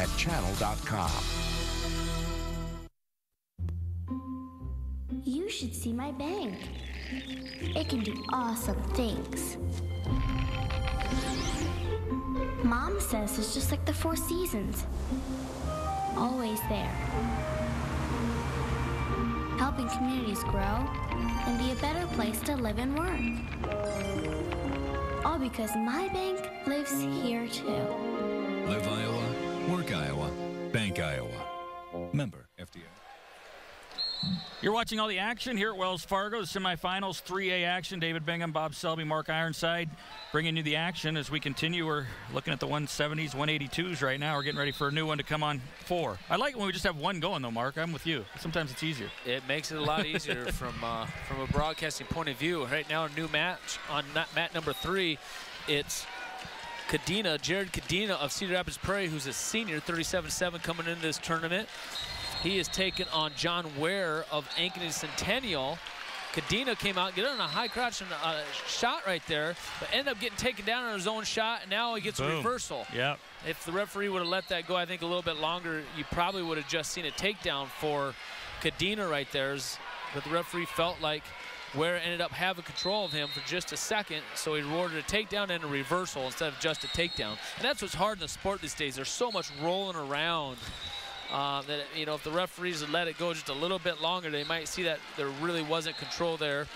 at channel.com. You should see my bank. It can do awesome things. Mom says it's just like the Four Seasons. Always there. Helping communities grow and be a better place to live and work. All because my bank lives here too. Live Iowa, work Iowa, bank Iowa. Member FDIC. You're watching all the action here at Wells Fargo, the semifinals, 3A action. David Bingham, Bob Selby, Mark Ironside bringing you the action as we continue. We're looking at the 170s, 182s right now. We're getting ready for a new one to come on 4. I like it when we just have one going, though, Mark. I'm with you. Sometimes it's easier. It makes it a lot easier from a broadcasting point of view. Right now, a new match on mat number 3. It's Jared Cadena of Cedar Rapids Prairie, who's a senior, 37-7 coming into this tournament. He is taken on John Ware of Ankeny Centennial. Cadena came out, get on a high crotch and a shot right there, but ended up getting taken down on his own shot, and now he gets a reversal. Yep. If the referee would have let that go, I think a little bit longer, you probably would have just seen a takedown for Cadena right there. But the referee felt like Ware ended up having control of him for just a second, so he awarded a takedown and a reversal instead of just a takedown. And that's what's hard in the sport these days. There's so much rolling around. That, you know, if the referees had let it go just a little bit longer, they might see that there really wasn't control there.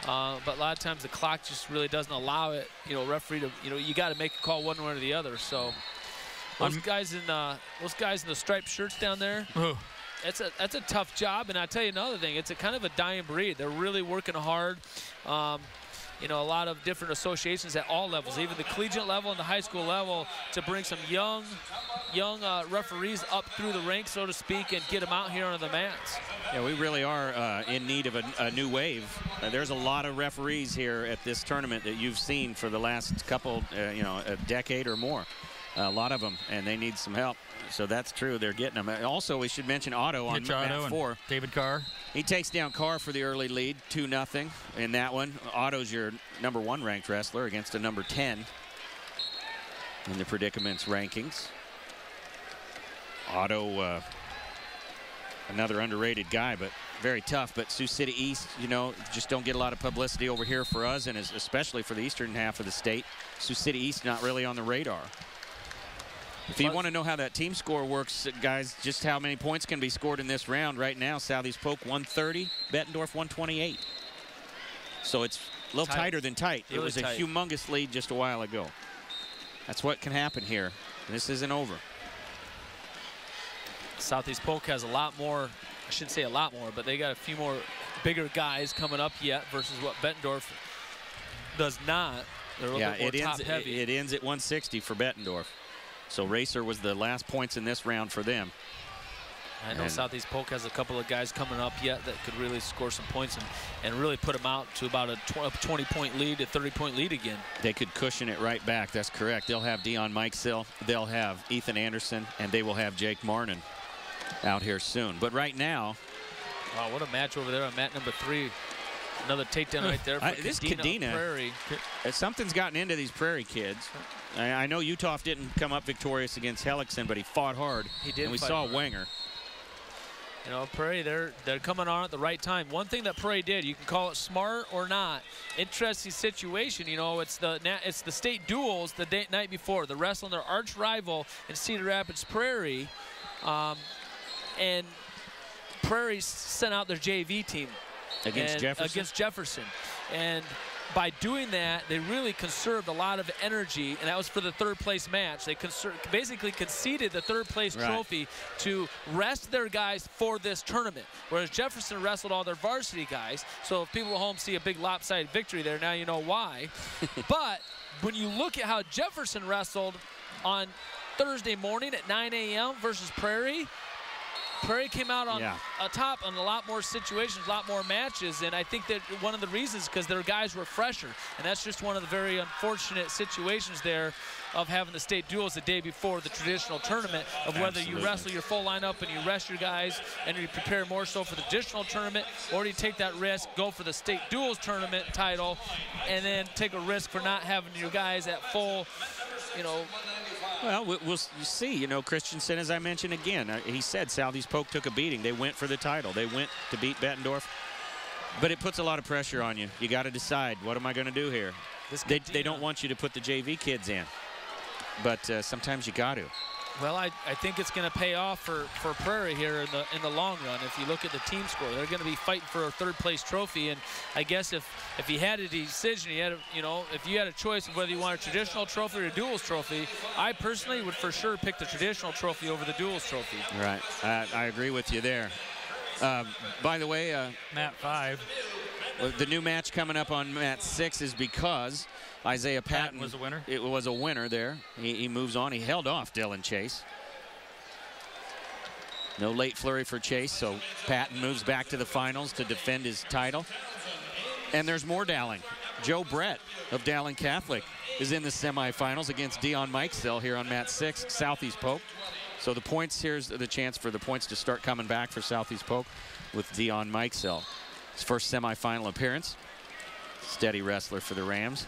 But a lot of times the clock just really doesn't allow it, you know, referee to, you know, you got to make a call one way or the other. So those guys in the striped shirts down there, that's a tough job. And I tell you another thing, it's a kind of a dying breed. They're really working hard. You know, a lot of different associations at all levels, even the collegiate level and the high school level, to bring some young referees up through the ranks, so to speak, and get them out here on the mats. Yeah, we really are in need of a new wave. There's a lot of referees here at this tournament that you've seen for the last couple, you know, a decade or more. A lot of them, and they need some help. So that's true. They're getting them. Also, we should mention Otto on mat 4. David Carr. He takes down Carr for the early lead, 2-0 in that one. Otto's your number 1 ranked wrestler against a number 10 in the predicaments rankings. Otto, another underrated guy, but very tough. But Sioux City East, you know, just don't get a lot of publicity over here for us, and especially for the eastern half of the state. Sioux City East not really on the radar. If you want to know how that team score works, guys, just how many points can be scored in this round right now, Southeast Polk 130, Bettendorf 128. So it's a little tighter than tight. It was a humongous lead just a while ago. That's what can happen here. This isn't over. Southeast Polk has a lot more, I shouldn't say a lot more, but they got a few more bigger guys coming up yet versus what Bettendorf does not. They're a little bit more top heavy. It ends at 160 for Bettendorf. So Racer was the last points in this round for them. I know Southeast Polk has a couple of guys coming up yet that could really score some points and really put them out to about a 20-point lead, a 30-point lead again. They could cushion it right back. That's correct. They'll have Dion Mikesill, they'll have Ethan Anderson, and they will have Jake Marnin out here soon. But right now, wow, what a match over there on mat number 3. Another takedown right there for this Cadena Prairie. Something's gotten into these Prairie kids. I know Utah didn't come up victorious against Hellickson, but he fought hard. He did. And we saw Wenger. You know, Prairie, they're coming on at the right time. One thing that Prairie did, you can call it smart or not, interesting situation. You know, it's the state duels the night before. They're wrestling their arch rival in Cedar Rapids Prairie, and Prairie sent out their JV team against Jefferson. And by doing that, they really conserved a lot of energy, and that was for the 3rd place match. They basically conceded the 3rd place trophy to rest their guys for this tournament, whereas Jefferson wrestled all their varsity guys. So if people at home see a big lopsided victory there, now you know why. But when you look at how Jefferson wrestled on Thursday morning at 9 a.m. versus Prairie came out on top on a lot more situations, a lot more matches, and I think that one of the reasons because their guys were fresher, and that's just one of the very unfortunate situations there of having the state duels the day before the traditional tournament, of whether you wrestle your full lineup and you rest your guys and you prepare more so for the traditional tournament, or do you take that risk, go for the state duels tournament title, and then take a risk for not having your guys at full, you know, Well, we'll see. You know, Christensen, as I mentioned again, he said Southeast Polk took a beating. They went for the title. They went to beat Bettendorf. But it puts a lot of pressure on you. You got to decide, what am I going to do here? They don't want you to put the JV kids in. But sometimes you got to. Well, I think it's going to pay off for Prairie here in the long run. If you look at the team score, they're going to be fighting for a third-place trophy. And I guess if you had a decision, if you had a choice of whether you want a traditional trophy or a duals trophy, I personally would for sure pick the traditional trophy over the duals trophy. Right. I agree with you there. By the way, Mat 5. The new match coming up on Mat 6 is because Isaiah Patton was a winner. It was a winner there. He moves on. He held off Dylan Chase. No late flurry for Chase, so Patton moves back to the finals to defend his title. And there's more Dowling. Joe Brett of Dowling Catholic is in the semifinals against Dion Mikesell here on Mat 6, Southeast Polk. So the points, here's the chance for the points to start coming back for Southeast Polk with Dion Mikesell. His first semifinal appearance. Steady wrestler for the Rams.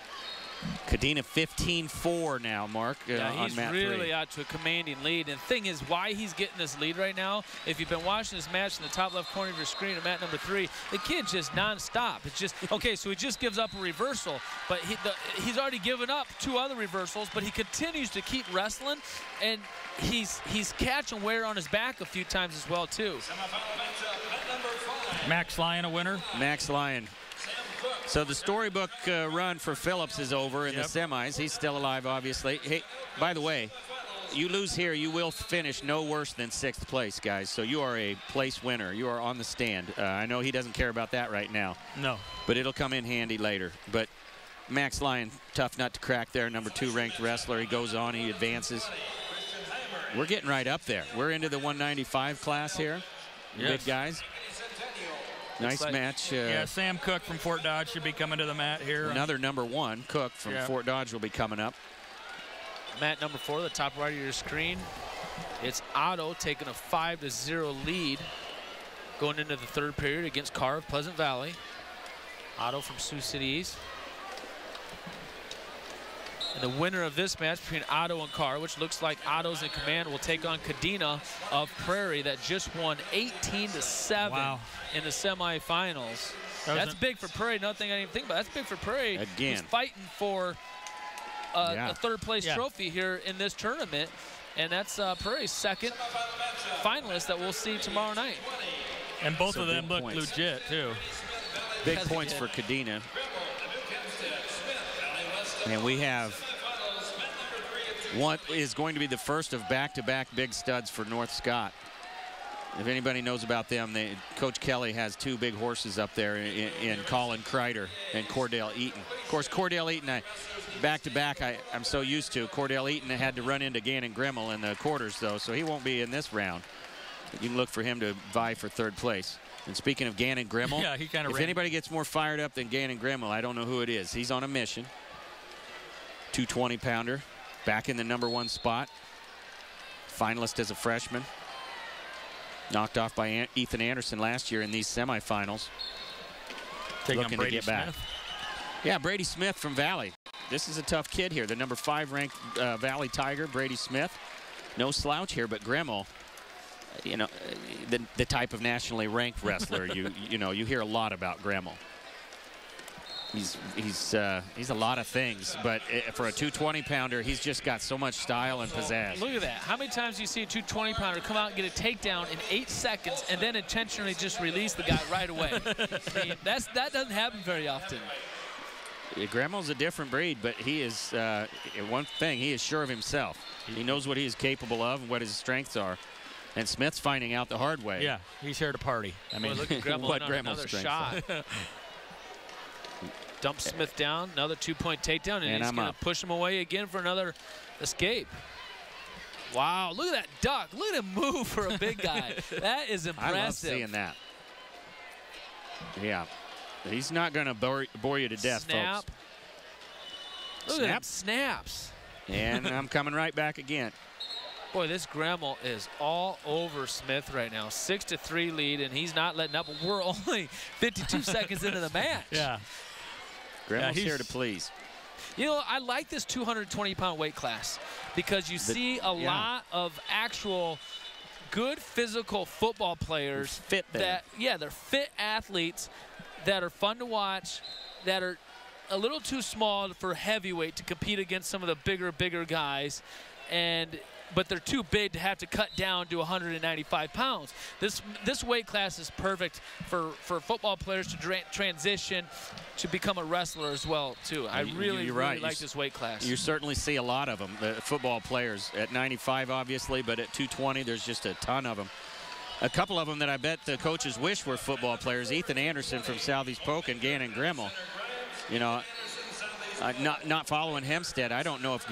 Kadena 15-4 now, Mark, on Mat 3. He's really out to a commanding lead. And the thing is, why he's getting this lead right now, if you've been watching this match in the top left corner of your screen at mat number 3, the kid's just nonstop. It's just, okay, so he just gives up a reversal, but he's already given up 2 other reversals, but he continues to keep wrestling, and he's catching wear on his back a few times as well, too. Max Lyon a winner. Max Lyon. So the storybook run for Phillips is over in the semis. He's still alive, obviously. Hey, by the way, you lose here, you will finish no worse than 6th place, guys. So you are a place winner. You are on the stand. I know he doesn't care about that right now. No. But it'll come in handy later. But Max Lyon, tough nut to crack there. Number 2 ranked wrestler. He goes on, he advances. We're getting right up there. We're into the 195 class here. Yes. Big guys. Nice match. Yeah, Sam Cook from Fort Dodge should be coming to the mat here. Another number 1, Cook from Fort Dodge, will be coming up. Mat number 4, the top right of your screen. It's Otto taking a 5-0 lead going into the 3rd period against Carr of Pleasant Valley. Otto from Sioux City East. And the winner of this match between Otto and Carr, which looks like Otto's in command, will take on Kadena of Prairie that just won 18-7 in the semifinals. That's big for Prairie. Nothing I didn't think about. That's big for Prairie. Again. He's fighting for a 3rd place trophy here in this tournament. And that's Prairie's 2nd finalist that we'll see tomorrow night. And both of them look legit, too. Big points for Kadena. And we have what is going to be the first of back-to-back big studs for North Scott. If anybody knows about them, Coach Kelly has 2 big horses up there in Colin Kreider and Cordell Eaton. Of course, Cordell Eaton, back-to-back, I'm so used to. Cordell Eaton had to run into Gannon Grimmel in the quarters, though, so he won't be in this round. You can look for him to vie for 3rd place. And speaking of Gannon Grimmel, he kind of if anybody gets more fired up than Gannon Grimmel, I don't know who it is. He's on a mission. 220-pounder, back in the number 1 spot. Finalist as a freshman. Knocked off by Ethan Anderson last year in these semifinals. Looking to get back. Yeah, Brady Smith from Valley. This is a tough kid here. The number 5 ranked Valley Tiger, Brady Smith. No slouch here, but Grimmel, you know, the type of nationally ranked wrestler you hear a lot about Grimmel. He's a lot of things, but for a 220-pounder, he's just got so much style and pizzazz. Look at that. How many times do you see a 220-pounder come out and get a takedown in 8 seconds and then intentionally just release the guy right away? I mean, that doesn't happen very often. Grimmel's a different breed, but he is, one thing, he is sure of himself. He knows what he is capable of and what his strengths are. And Smith's finding out the hard way. Yeah, he's here to party. I mean, look at Grimmel what on Grimmel's another strengths shot. are. Dumps Smith down, another 2-point takedown, and he's going to push him away again for another escape. Wow, look at that duck. Look at him move for a big guy. That is impressive. I love seeing that. Yeah. He's not going to bore you to death, Snap. folks. Look at him, snaps. And I'm coming right back again. Boy, this Grimmel is all over Smith right now. 6-3 lead, and he's not letting up. We're only 52 seconds into the match. Yeah. Grimmel's here to please. You know, I like this 220-pound weight class because you see a lot of actual good physical football players fit there. They're fit athletes that are fun to watch, that are a little too small for heavyweight to compete against some of the bigger guys, but they're too big to have to cut down to 195 pounds. This weight class is perfect for football players to transition to become a wrestler as well, too. I really like this weight class. You certainly see a lot of them, the football players, at 95, obviously, but at 220, there's just a ton of them. A couple of them that I bet the coaches wish were football players, Ethan Anderson from Southeast Polk and Gannon Grimmel. You know, not following Hempstead, I don't know if